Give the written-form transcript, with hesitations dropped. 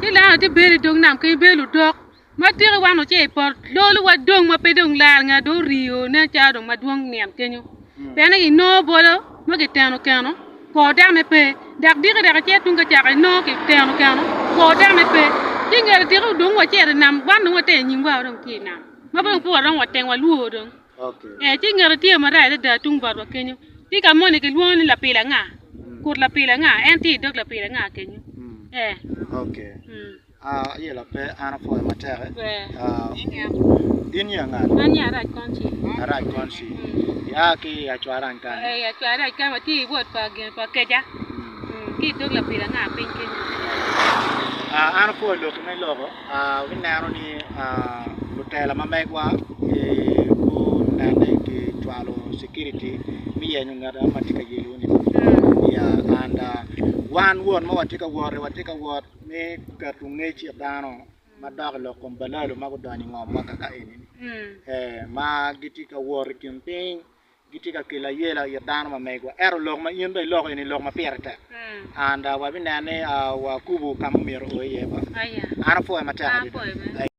ที่แล้วที่เบลดงน้ำเคยเบลดอกมาเที่ยววันเราเจ็บปอดโลลว่าดงมาไปดงลาไงดูริโอเนี่ยจ้าดงมาดวงเนียมเกนยูแต่นั่นอีโน่บอลมาเกตแนโนพอได้ไม่เปดักดีก็ดักเจ็ดตุงกระจากไอ้โน่เกตแนโนพอได้ไม่เปยิ่งเงินที่เขาดงว่าเจ็ดนำบ้านดงว่าเตยยิงว่าดงที่นำมาเพิ่งปวดดงว่าเตงว่าลู่ดงยิ่งเงินที่มาได้แต่ตุงบอดว่าเกนยูที่กับมันนี่ก็ล้วนละปีละง่ากูละปีละง่าแอนที่ดอกละปีละง่าเกนยูโอเคเยอะละเปอานาฟอยมาเจออินยังไงอันนี้อะไรก่อนชีอะไรก่อนสิยาคียาจวารังกันยาจวารังกันว่าที่บวชปากปากจ้ะที่ดอกละปีละง่าเป็นเกนอานาฟอยลูกไม่ลูกวินนาโรนี่ลุเตลมาไม่กว่ากูนั่นเองที่จวาโล security มีเองงั้นมาที่กายลูนี่ยาอันดาวันวันมาวัดที่กวอดมีกระตุ้งเงยเฉียบดานมาดอกหลอกคอมเบลล์มาก็ดานิงอมาkakak ini ma giti ka wor kimping giti ka kila yela ya dan ma mai ko ero log ma yimbe log ini log ma perta anda wa binane wa kubu kam miro o yeba ana fo ma ta